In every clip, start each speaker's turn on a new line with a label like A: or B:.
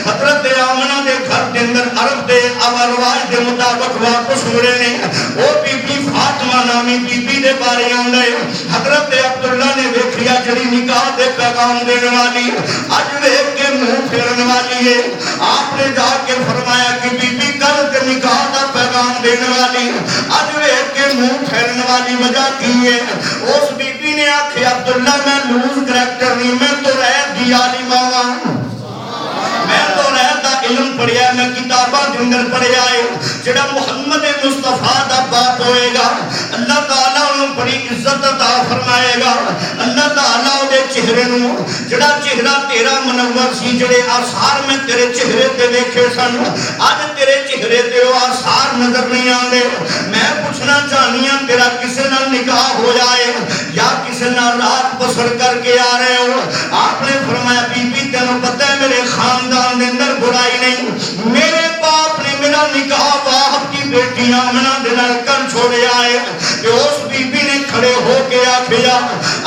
A: حضرت آمنہ دے گھر دے اندر عرب دے رواج دے مطابق واپس مڑے نے او بی بی فاطمہ نامی بی بی دے بارے آندے حضرت عبداللہ نے ویکھیا جڑی نکاح دے پیغام دینے والی اج ویکھ کے منہ پھیرن والی ہے. آپ نے جا کے فرمایا کہ بی بی کل تے نکاح دا پیغام دینے والی اج ویکھ کے منہ پھیرن والی وجہ کی ہے؟ اس بی بی نے آکھیا عبداللہ میں لوز کریکٹر نہیں, میں تو رہ دی عالمہ ہاں, میں تو رہتا علم پڑھیا ہے, میں کتاباں کے اندر پڑھیا ہے. جڑا محمد مصطفیٰ دا باپ ہوئے گا اللہ تعالیٰ انہوں بڑی عزت عطا فرمائے گا. اللہ تعالیٰ دے چہرے نو جڑا چہرہ تیرا منور سی, جڑے آثار میں تیرے چہرے تے دیکھے سن, آج تیرے چہرے تے وہ آثار نظر نہیں آندے. میں پوچھنا چاہنی ہوں تیرا کسے نال نکاح ہو جائے یا کسے نال رات بسر کر کے آ رہے ہو؟ آپ نے فرمایا بی بی تینوں پتہ ہے میرے خاندان دے اندر برائی نہیں, میرے باپ نے میرا نکاح باپ کی بیٹی آمنہ دے نال کر چھوڑیا ہے. کہ اس بی بی نے کھڑے ہو کے آکھیا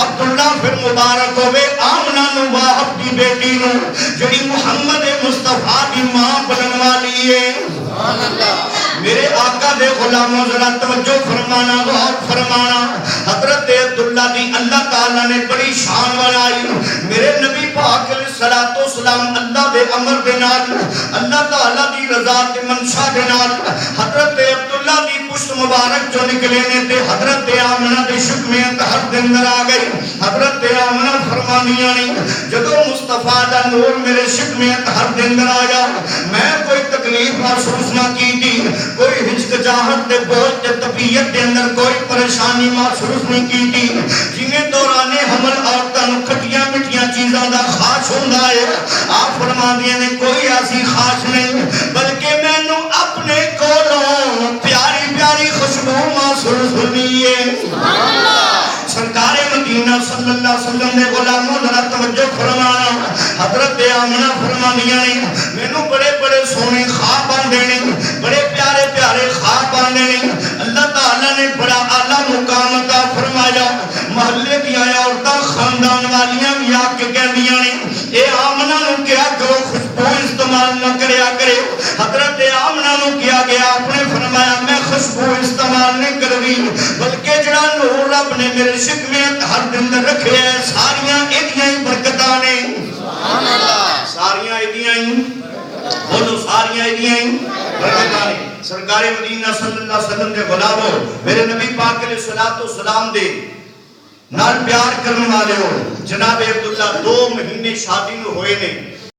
A: عبداللہ پھر مبارک ہوئے آمنہ نو باپ کی بیٹی نو جڑی محمد مصطفیٰ دی ماں بنن والی ہے. میرے آقا دے غلاموں ذرا توجہ فرمانا, غور فرمانا. حضرت عبداللہ دی اللہ تعالیٰ نے بڑی شان بنائی. میرے نبی پاک علیہ الصلوۃ والسلام اللہ دے امر دے نال, اللہ تعالیٰ دی رضا تے منشا دے نال حضرت عبداللہ دی پشت مبارک جو نکلے نے تے حضرت آمنہ دے شکم طہر دے اندر آ گئی. حضرت آمنہ فرمانیاں نہیں جدو مصطفیٰ دا نور میرے شکم طہر دے اندر آیا میں کوئی تکلیف محسوس نہ کی تھی, کوئی ہچکچاہٹ دے بوجھ تے طبیعت دے اندر کوئی پریشانی محسوس نہیں کی تھی. جنہیں دوران حمل عورتاں نوں کھٹیاں مٹھیاں چیزاں دا خاص ہوندا ہے, آپ فرماندیاں نے کوئی ایسی خاص نہیں بلکہ مینوں اپنے کولوں پیاری پیاری خوشبو محسوس ہوئی ہے. سرکار مدینہ صلی اللہ علیہ وسلم نے غلاموں ذرا توجہ فرمانا. حضرت آمنہ فرمانیاں نے مینوں بڑے بڑے سونے خواب آندے نے, بڑے پیارے پیارے خواب آندے نے. اللہ تعالیٰ نے بڑا اعلیٰ مقام عطا فرمایا. محلے دی عورتاں خاندان والیاں بھی آ کے کہندیاں نے اے آمنہ نو کیا کرو خوشبو استعمال نہ کریا کرے. حضرت آمنہ نو کیا گیا, آپ نے فرمایا میں خوشبو استعمال نہیں کروی بلکہ جڑا نور رب نے میرے شکم طہر دے اندر رکھے ہے ساریاں ایدیاں ہی برکتاں نے. ساریاں ایدیاں ہی بولو, ساریاں ایدیاں ہی برکتاں نے. سرکار مدینہ صلی اللہ علیہ وسلم دے غلاموں, میرے نبی پاک علیہ الصلوۃ والسلام دے نال پیار کرنے والے ہو. جناب عبداللہ 2 مہینے شادی نو ہوئے نے,